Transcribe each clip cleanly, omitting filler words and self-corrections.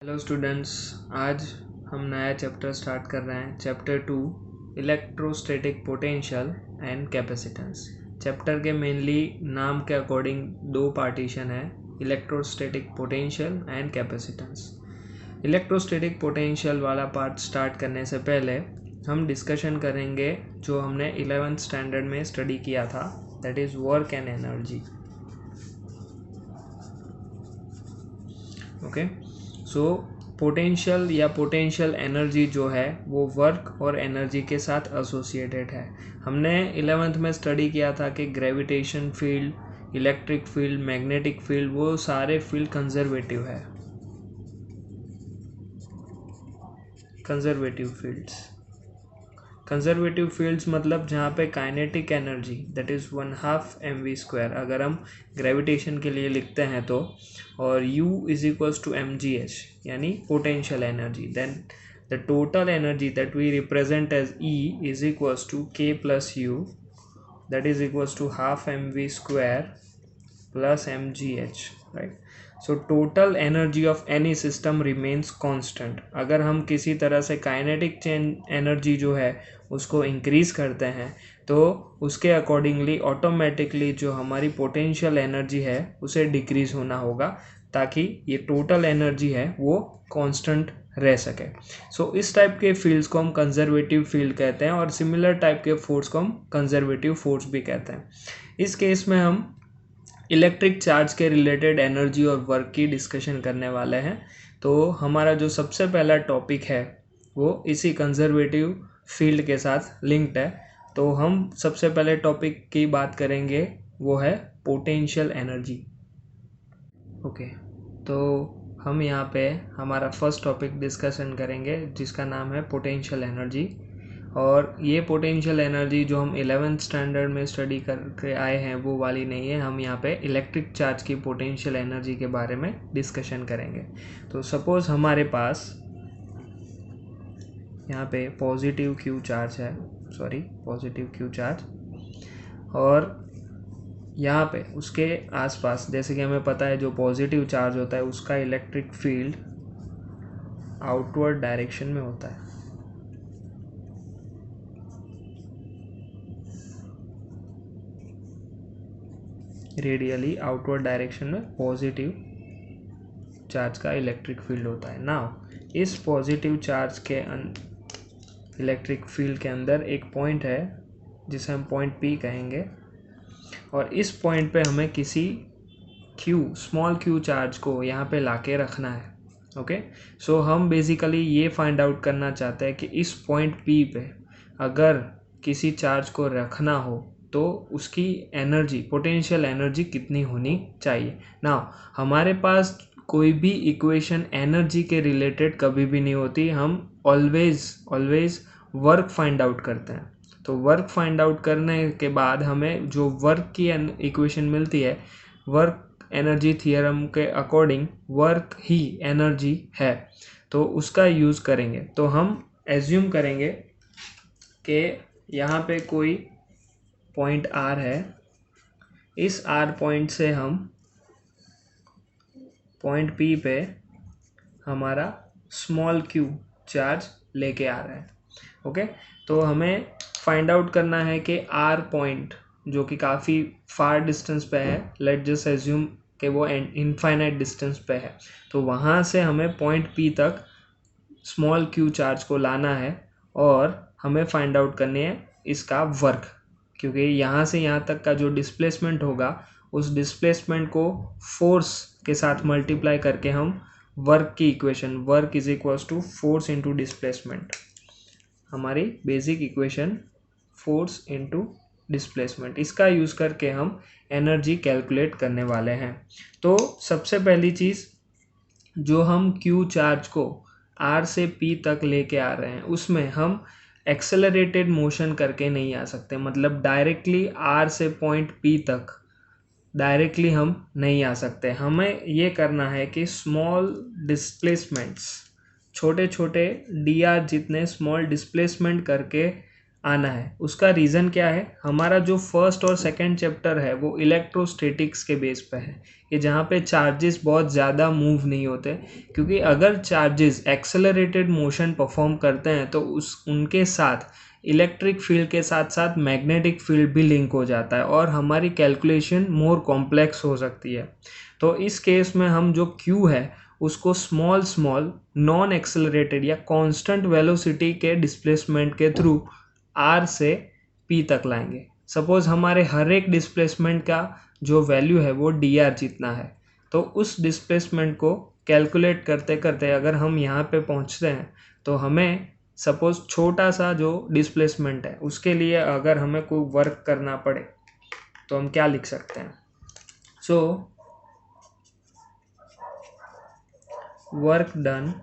Hello students, आज हम नया चैप्टर स्टार्ट कर रहे हैं। Chapter 2 electrostatic potential and capacitance. Chapter के मेनली नाम के अकॉर्डिंग दो पार्टीशन है, electrostatic potential and capacitance. Electrostatic potential वाला पार्ट स्टार्ट करने से पहले हम डिस्कशन करेंगे जो हमने 11th स्टैंडर्ड में स्टडी किया था, that is work and energy. Okay, so potential या पोटेंशियल एनर्जी जो है वो वर्क और एनर्जी के साथ एसोसिएटेड है। हमने 11th में स्टडी किया था कि gravitation field, electric field, magnetic field, वो सारे फील्ड कंजर्वेटिव है। कंजर्वेटिव फील्ड्स मतलब जहाँ पे kinetic energy that is 1/2 mv², अगर हम ग्रेविटेशन के लिए लिखते हैं तो, और U = mgh यानी potential energy, then the total energy that we represent as E = k + U, that is equals to 1/2 mv² plus mgh, right? So total energy of any system remains constant। अगर हम किसी तरह से kinetic energy जो है उसको increase करते हैं तो उसके अकॉर्डिंगली ऑटोमेटिकली जो हमारी पोटेंशियल एनर्जी है उसे डिक्रीज होना होगा, ताकि ये टोटल एनर्जी है वो कांस्टेंट रह सके। सो इस टाइप के फील्ड्स को हम कंजर्वेटिव फील्ड कहते हैं, और सिमिलर टाइप के फोर्स को हम कंजर्वेटिव फोर्स भी कहते हैं। इस केस में हम इलेक्ट्रिक चार्ज के रिलेटेड एनर्जी और वर्क की डिस्कशन करने वाले हैं। तो हमारा जो सबसे पहला टॉपिक है वो इसी कंजर्वेटिव फील्ड के साथ लिंक्ड है। तो हम सबसे पहले टॉपिक की बात करेंगे, वो है पोटेंशियल एनर्जी। ओके, तो हम यहाँ पे हमारा फर्स्ट टॉपिक डिस्कशन करेंगे जिसका नाम है पोटेंशियल एनर्जी। और ये पोटेंशियल एनर्जी जो हम 11th स्टैंडर्ड में स्टडी करके आए हैं वो वाली नहीं है। हम यहाँ पे इलेक्ट्रिक चार्ज की पोटेंशियल एनर्जी के बारे में डिस्कशन करेंगे। तो सपोज हमारे पास यहाँ पे पॉजिटिव क्यू चार्ज, और यहाँ पे उसके आसपास, जैसे कि हमें पता है जो पॉजिटिव चार्ज होता है उसका इलेक्ट्रिक फील्ड आउटवर्ड डायरेक्शन में होता है। रेडियली आउटवर्ड डायरेक्शन में पॉजिटिव चार्ज का इलेक्ट्रिक फील्ड होता है। नाउ इस पॉजिटिव चार्ज के इलेक्ट्रिक फील्ड के अंदर एक पॉइंट है जिसे हम पॉइंट P कहेंगे, और इस पॉइंट पे हमें किसी स्मॉल q चार्ज को यहाँ पे लाके रखना है। ओके, सो हम बेसिकली ये फाइंड आउट करना चाहते हैं कि इस पॉइंट P पे अगर किसी चार्ज को रखना हो तो उसकी एनर्जी, पोटेंशियल एनर्जी कितनी होनी चाहिए। नाउ हमारे पास कोई भी इक्वेशन एनर्जी के रिलेटेड कभी भी नहीं होती, हम ऑलवेज वर्क फाइंड आउट करते हैं। तो वर्क फाइंड आउट करने के बाद हमें जो वर्क की इक्वेशन मिलती है, वर्क एनर्जी थियरम के अकॉर्डिंग वर्क ही एनर्जी है, तो उसका यूज़ करेंगे। तो हम एज्यूम करेंगे कि यहाँ पे कोई पॉइंट R है, इस R पॉइंट से हम पॉइंट P पे हमारा स्मॉल q चार्ज लेके आ रहे हैं। ओके, तो हमें फाइंड आउट करना है कि R पॉइंट जो कि काफ़ी फार डिस्टेंस पे है, लेट जस्ट एज्यूम कि वो इनफाइनाइट डिस्टेंस पे है, तो वहाँ से हमें पॉइंट P तक स्मॉल q चार्ज को लाना है और हमें फाइंड आउट करनी है इसका वर्क, क्योंकि यहाँ से यहाँ तक का जो डिस्प्लेसमेंट होगा उस डिस्प्लेसमेंट को फोर्स के साथ मल्टीप्लाई करके हम वर्क की equation, work = force into displacement, हमारी basic equation force into displacement, इसका यूज़ करके हम एनर्जी कैलकुलेट करने वाले हैं। तो सबसे पहली चीज़, जो हम Q चार्ज को R से P तक लेके आ रहे हैं उसमें हम एक्सेलरेटेड मोशन करके नहीं आ सकते, मतलब डायरेक्टली R से पॉइंट P तक डायरेक्टली हम नहीं आ सकते। हमें ये करना है कि स्मॉल डिस्प्लेसमेंट्स, छोटे छोटे dr जितने स्मॉल डिस्प्लेसमेंट करके आना है। उसका रीज़न क्या है, हमारा जो फर्स्ट और सेकंड चैप्टर है वो इलेक्ट्रोस्टैटिक्स के बेस पे है, ये जहाँ पे चार्जेस बहुत ज़्यादा मूव नहीं होते, क्योंकि अगर चार्जेस एक्सेलरेटेड मोशन परफॉर्म करते हैं तो उनके साथ इलेक्ट्रिक फील्ड के साथ साथ मैग्नेटिक फील्ड भी लिंक हो जाता है और हमारी कैलकुलेशन मोर कॉम्प्लेक्स हो सकती है। तो इस केस में हम जो क्यू है उसको स्मॉल स्मॉल नॉन एक्सेलरेटेड या कांस्टेंट वेलोसिटी के डिस्प्लेसमेंट के थ्रू आर से पी तक लाएंगे। सपोज हमारे हर एक डिस्प्लेसमेंट का जो वैल्यू है वो डी आर जितना है, तो उस डिस्प्लेसमेंट को कैलकुलेट करते करते अगर हम यहाँ पे पहुँचते हैं तो हमें सपोज छोटा सा जो डिस्प्लेसमेंट है उसके लिए अगर हमें कोई वर्क करना पड़े तो हम क्या लिख सकते हैं। So work done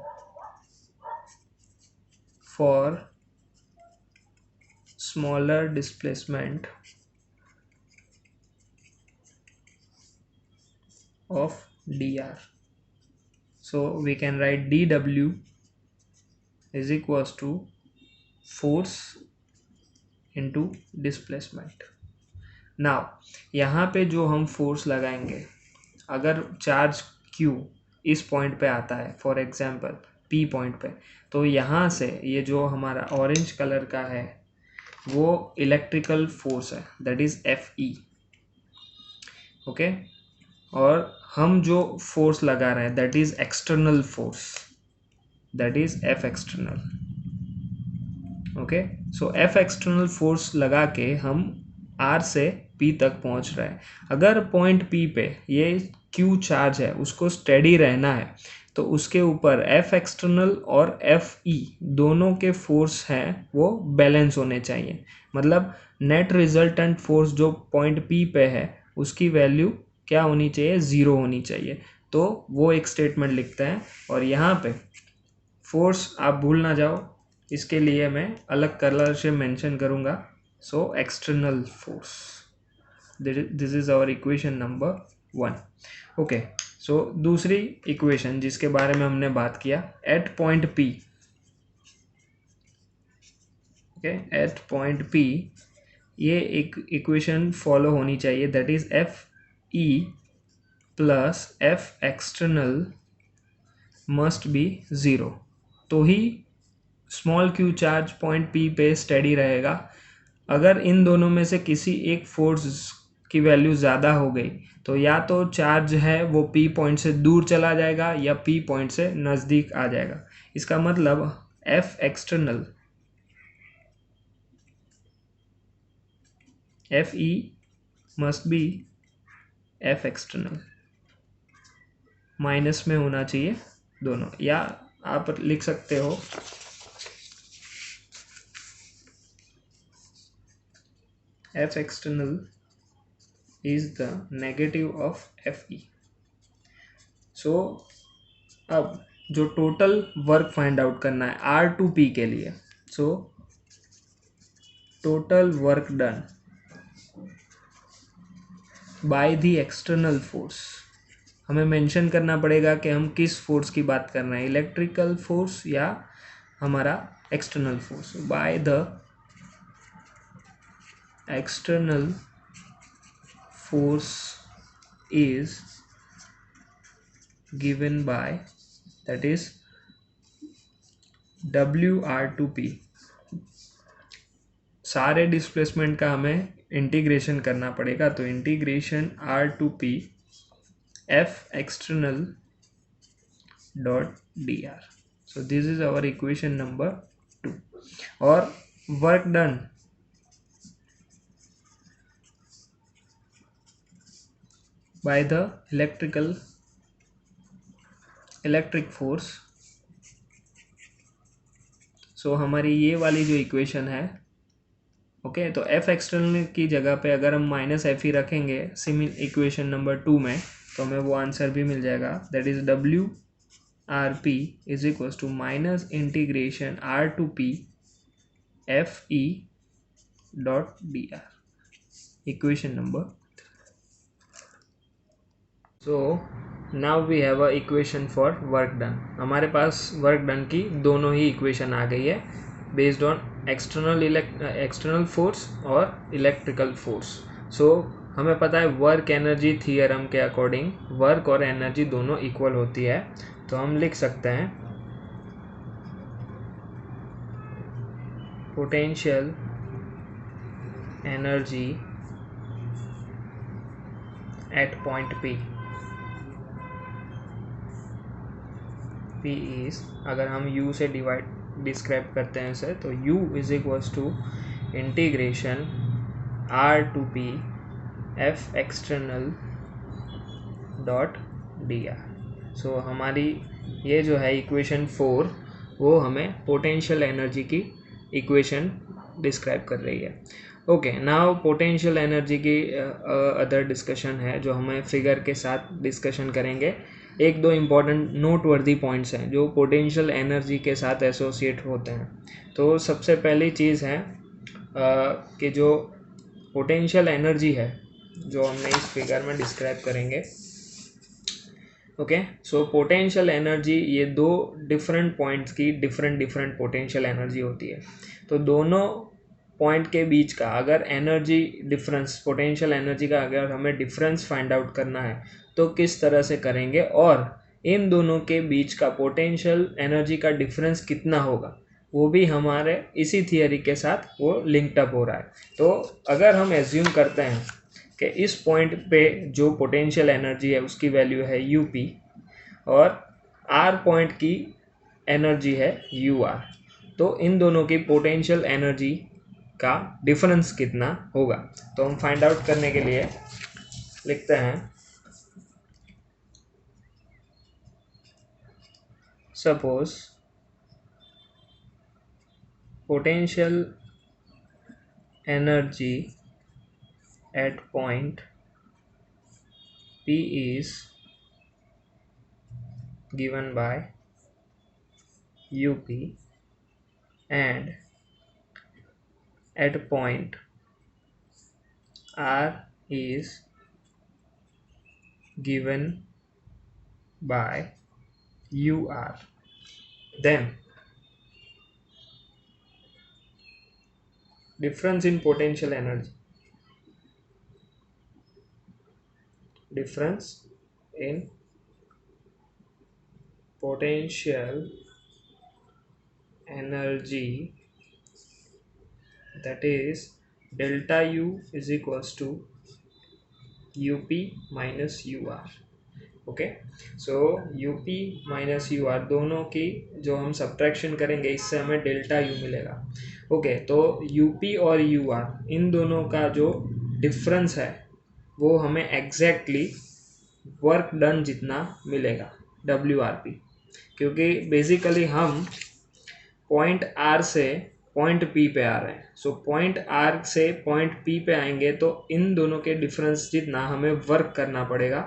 for smaller displacement of dr, so we can write dw is equals to force into displacement. now यहाँ पे जो हम फोर्स लगाएंगे, अगर चार्ज q इस पॉइंट पे आता है फॉर एग्जांपल p पॉइंट पे, तो यहाँ से ये जो हमारा ऑरेंज कलर का है वो इलेक्ट्रिकल फोर्स है, that is F E. Okay, और हम जो फोर्स लगा रहे हैं that is external force, that is F external. Okay, so F external force लगा के हम आर से पी तक पहुंच रहे हैं। अगर पॉइंट पी पे ये क्यू चार्ज है उसको स्टेडी रहना है तो उसके ऊपर एफ एक्सटर्नल और एफ ई दोनों के फोर्स हैं वो बैलेंस होने चाहिए। मतलब नेट रिजल्टेंट फोर्स जो पॉइंट पी पे है उसकी वैल्यू क्या होनी चाहिए, ज़ीरो होनी चाहिए। तो वो एक स्टेटमेंट लिखते हैं और यहाँ पे फोर्स आप भूल ना जाओ, इसके लिए मैं अलग कलर से मेंशन करूँगा। So external force, this is our equation number 1। Okay, so दूसरी इक्वेशन जिसके बारे में हमने बात किया, at point P. Okay, at point P ये एक इक्वेशन फॉलो होनी चाहिए, that is F E plus F external must be zero, तो ही small Q charge point P पे स्टेडी रहेगा। अगर इन दोनों में से किसी एक फोर्स की वैल्यू ज़्यादा हो गई तो या तो चार्ज है वो पी पॉइंट से दूर चला जाएगा या पी पॉइंट से नज़दीक आ जाएगा। इसका मतलब F external F E must be F external, minus में होना चाहिए दोनों, या आप लिख सकते हो F external is the negative of F E. So अब जो टोटल वर्क फाइंड आउट करना है आर टू पी के लिए, so total work done by the external force, हमें मेंशन करना पड़ेगा कि हम किस फोर्स की बात कर रहे हैं, इलेक्ट्रिकल फोर्स या हमारा external force. By the external force is given by, that is W R to P. सारे डिस्प्लेसमेंट का हमें इंटीग्रेशन करना पड़ेगा, तो integration R to P F external dot D R. So this is our equation number 2। और work done by the electric force. So हमारी ये वाली जो इक्वेशन है, ओके, तो एफ एक्सटर्नल की जगह पे अगर हम माइनस एफ ही रखेंगे सिमिलर इक्वेशन नंबर 2 में तो हमें वो आंसर भी मिल जाएगा, that is W R P is equal to minus integration R to P F E dot D R, equation number. So now we have a equation for work done. हमारे पास work done की दोनों ही equation आ गई है based on external force और electrical force. सो हमें पता है वर्क एनर्जी थियरम के अकॉर्डिंग वर्क और एनर्जी दोनों इक्वल होती है, तो हम लिख सकते हैं potential energy at point P is, अगर हम U से डिस्क्राइब करते हैं इसे, तो U is equals to integration R to P F external dot dr। So हमारी ये जो है इक्वेशन 4 वो हमें पोटेंशियल एनर्जी की इक्वेशन डिस्क्राइब कर रही है। ओके, नाउ पोटेंशियल एनर्जी की अदर डिस्कशन है जो हमें फिगर के साथ डिस्कशन करेंगे। एक दो इम्पॉर्टेंट नोट वर्दी पॉइंट्स हैं जो पोटेंशियल एनर्जी के साथ एसोसिएट होते हैं। तो सबसे पहली चीज़ है कि जो पोटेंशियल एनर्जी है जो हमने इस फिगर में डिस्क्राइब करेंगे। ओके, सो पोटेंशियल एनर्जी, ये दो डिफरेंट पॉइंट्स की डिफरेंट पोटेंशियल एनर्जी होती है। तो दोनों पॉइंट के बीच का अगर एनर्जी डिफरेंस, पोटेंशियल एनर्जी का अगर हमें डिफरेंस फाइंड आउट करना है तो किस तरह से करेंगे, और इन दोनों के बीच का पोटेंशियल एनर्जी का डिफरेंस कितना होगा, वो भी हमारे इसी थियरी के साथ वो लिंक्ड अप हो रहा है। तो अगर हम एज्यूम करते हैं कि इस पॉइंट पे जो पोटेंशियल एनर्जी है उसकी वैल्यू है UP और R पॉइंट की एनर्जी है UR, तो इन दोनों की पोटेंशियल एनर्जी का डिफरेंस कितना होगा। तो हम फाइंड आउट करने के लिए लिखते हैं, suppose potential energy at point P is given by UP and at point R is given by UR, then difference in potential energy, difference in potential energy, that is delta U is equals to UP minus UR। Okay, so UP minus UR दोनों की जो हम subtraction करेंगे इससे हमें delta U मिलेगा। Okay, तो UP और UR इन दोनों का जो डिफरेंस है वो हमें एग्जैक्टली वर्क डन जितना मिलेगा WRP, क्योंकि बेसिकली हम पॉइंट R से पॉइंट P पे आ रहे हैं। सो पॉइंट R से पॉइंट P पे आएंगे तो इन दोनों के डिफरेंस जितना हमें वर्क करना पड़ेगा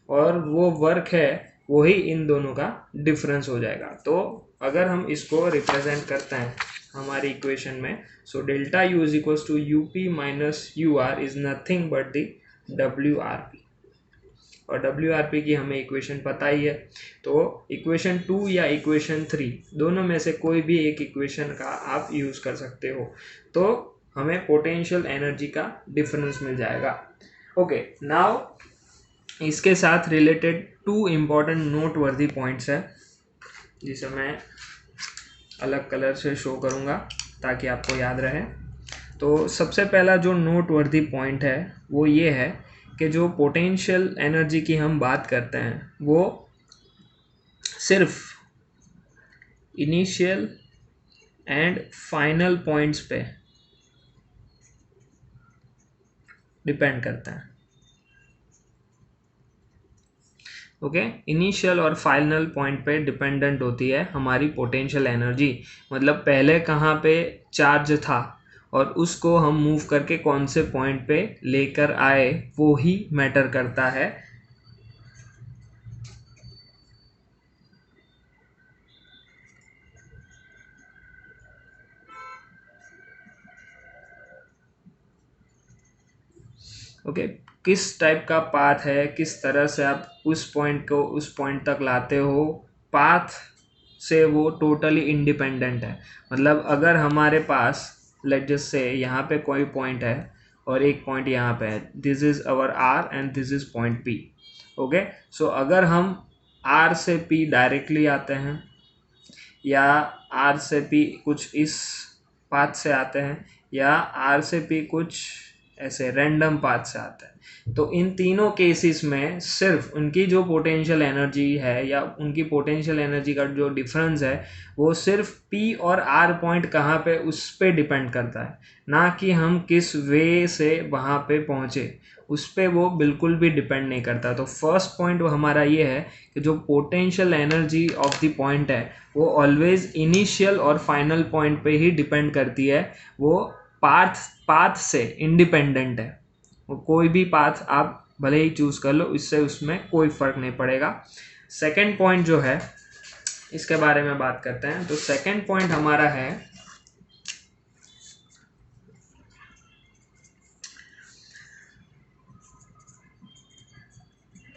और वो वर्क है वही इन दोनों का डिफरेंस हो जाएगा। तो अगर हम इसको रिप्रेजेंट करते हैं हमारी इक्वेशन में, so delta U is equals to UP minus UR is nothing but the WRP, और WRP की हमें इक्वेशन पता ही है। तो इक्वेशन 2 या इक्वेशन 3 दोनों में से कोई भी एक इक्वेशन का आप यूज़ कर सकते हो, तो हमें पोटेंशियल एनर्जी का डिफरेंस मिल जाएगा। ओके, नाउ इसके साथ रिलेटेड 2 इम्पॉर्टेंट नोट वर्दी पॉइंट्स है जिसे मैं अलग कलर से शो करूँगा ताकि आपको याद रहे। तो सबसे पहला जो नोट वर्दी पॉइंट है वो ये है कि जो पोटेंशियल एनर्जी की हम बात करते हैं वो सिर्फ इनिशियल एंड फाइनल पॉइंट्स पे डिपेंड करता है। ओके, इनिशियल और फाइनल पॉइंट पे डिपेंडेंट होती है हमारी पोटेंशियल एनर्जी, मतलब पहले कहाँ पे चार्ज था और उसको हम मूव करके कौन से पॉइंट पे लेकर आए वो ही मैटर करता है। ओके, किस टाइप का पाथ है, किस तरह से आप उस पॉइंट को उस पॉइंट तक लाते हो, पाथ से वो टोटली इंडिपेंडेंट है। मतलब अगर हमारे पास लेट जस्ट से यहाँ पे कोई पॉइंट है और एक पॉइंट यहाँ पे है, this is our R and this is point P. Okay, so अगर हम आर से पी डायरेक्टली आते हैं या आर से पी कुछ इस पाथ से आते हैं या आर से पी कुछ ऐसे रैंडम पाथ से आते हैं, तो इन तीनों केसेस में सिर्फ उनकी जो पोटेंशियल एनर्जी है या उनकी पोटेंशियल एनर्जी का जो डिफरेंस है वो सिर्फ पी और आर पॉइंट कहाँ पे उस पे डिपेंड करता है, ना कि हम किस वे से वहाँ पे पहुँचे उस पर वो बिल्कुल भी डिपेंड नहीं करता। तो फर्स्ट पॉइंट वो हमारा ये है कि जो potential energy of the point है वो ऑलवेज इनिशियल और फाइनल पॉइंट पे ही डिपेंड करती है, वो पाथ से इंडिपेंडेंट है। वो कोई भी पाथ आप भले ही चूज कर लो, इससे उसमें कोई फर्क नहीं पड़ेगा। सेकंड पॉइंट जो है इसके बारे में बात करते हैं। तो सेकंड पॉइंट हमारा है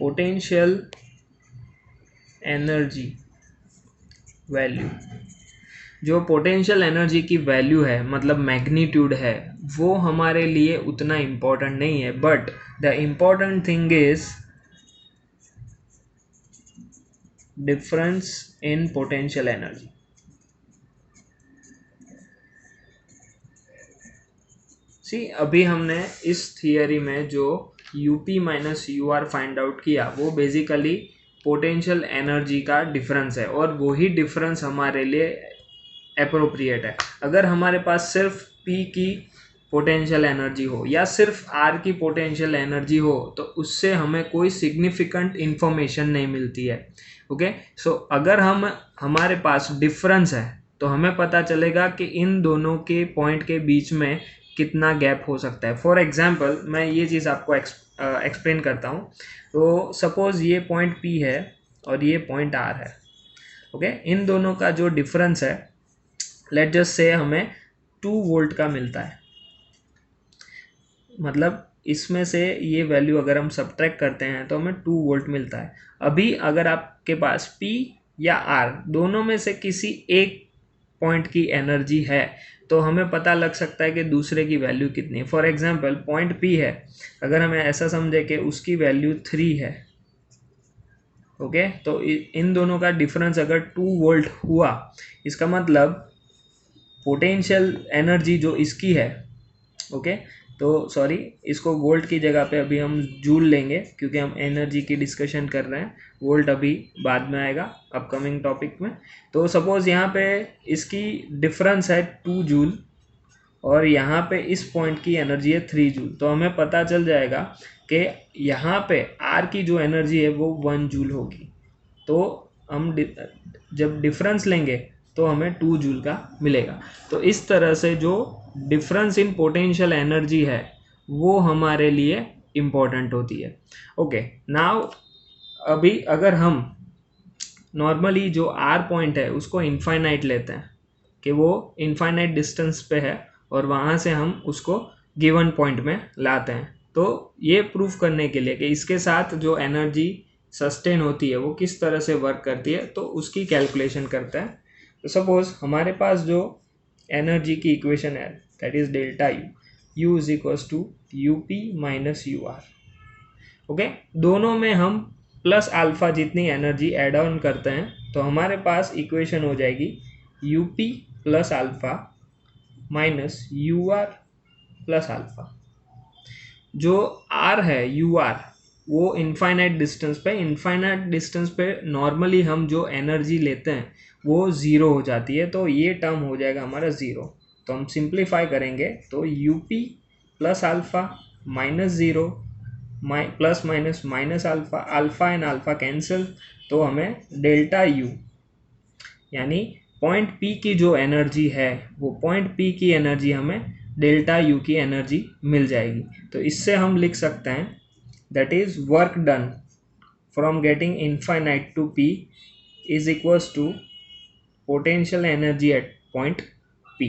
पोटेंशियल एनर्जी वैल्यू। जो पोटेंशियल एनर्जी की वैल्यू है मतलब मैग्नीट्यूड है, वो हमारे लिए उतना इम्पोर्टेंट नहीं है, but the important thing is difference in potential energy. See अभी हमने इस थियरी में जो UP minus U R find out किया वो बेसिकली पोटेंशियल एनर्जी का डिफरेंस है, और वही डिफरेंस हमारे लिए अप्रोप्रिएट है। अगर हमारे पास सिर्फ पी की पोटेंशियल एनर्जी हो या सिर्फ आर की पोटेंशियल एनर्जी हो तो उससे हमें कोई सिग्निफिकेंट इंफॉर्मेशन नहीं मिलती है। ओके, सो अगर हमारे पास डिफरेंस है तो हमें पता चलेगा कि इन दोनों के पॉइंट के बीच में कितना गैप हो सकता है। फॉर एग्जाम्पल मैं ये चीज़ आपको एक्सप्लेन करता हूँ। तो सपोज ये पॉइंट पी है और ये पॉइंट आर है। ओके, इन दोनों का जो डिफरेंस है लेट जस्ट से हमें 2 वोल्ट का मिलता है। मतलब इसमें से ये वैल्यू अगर हम सब्ट्रैक्ट करते हैं तो हमें 2 वोल्ट मिलता है। अभी अगर आपके पास P या R दोनों में से किसी एक पॉइंट की एनर्जी है तो हमें पता लग सकता है कि दूसरे की वैल्यू कितनी है। फॉर एग्जांपल पॉइंट P है, अगर हमें ऐसा समझे कि उसकी वैल्यू 3 है। ओके, तो इन दोनों का डिफरेंस अगर 2 वोल्ट हुआ, इसका मतलब पोटेंशियल एनर्जी जो इसकी है, ओके, तो सॉरी इसको वोल्ट की जगह पे अभी हम जूल लेंगे क्योंकि हम एनर्जी की डिस्कशन कर रहे हैं, वोल्ट अभी बाद में आएगा अपकमिंग टॉपिक में। तो सपोज यहाँ पे इसकी डिफरेंस है 2 जूल और यहाँ पे इस पॉइंट की एनर्जी है 3 जूल, तो हमें पता चल जाएगा कि यहाँ पे आर की जो एनर्जी है वो 1 जूल होगी। तो हम जब डिफरेंस लेंगे तो हमें 2 जूल का मिलेगा। तो इस तरह से जो डिफरेंस इन पोटेंशियल एनर्जी है वो हमारे लिए इम्पोर्टेंट होती है। ओके, नाउ अभी अगर हम नॉर्मली जो आर पॉइंट है उसको इनफाइनाइट लेते हैं कि वो इनफाइनाइट डिस्टेंस पे है और वहाँ से हम उसको गिवन पॉइंट में लाते हैं, तो ये प्रूफ करने के लिए कि इसके साथ जो एनर्जी सस्टेन होती है वो किस तरह से वर्क करती है तो उसकी कैलकुलेशन करते हैं। तो सपोज हमारे पास जो एनर्जी की इक्वेशन है that is delta U is equals to U P minus U R. Okay, दोनों में हम प्लस अल्फा जितनी एनर्जी ऐड ऑन करते हैं तो हमारे पास इक्वेशन हो जाएगी U P plus alpha minus U R plus alpha. जो आर है यू आर वो इनफाइनाइट डिस्टेंस पे नॉर्मली हम जो एनर्जी लेते हैं वो ज़ीरो हो जाती है, तो ये टर्म हो जाएगा हमारा ज़ीरो। तो हम सिंप्लीफाई करेंगे तो U P plus alpha minus zero plus minus minus alpha, alpha and alpha cancel, तो हमें डेल्टा यू यानी पॉइंट पी की जो एनर्जी है वो पॉइंट पी की एनर्जी हमें डेल्टा यू की एनर्जी मिल जाएगी। तो इससे हम लिख सकते हैं that is work done from getting infinite to P is equals to potential energy at point P.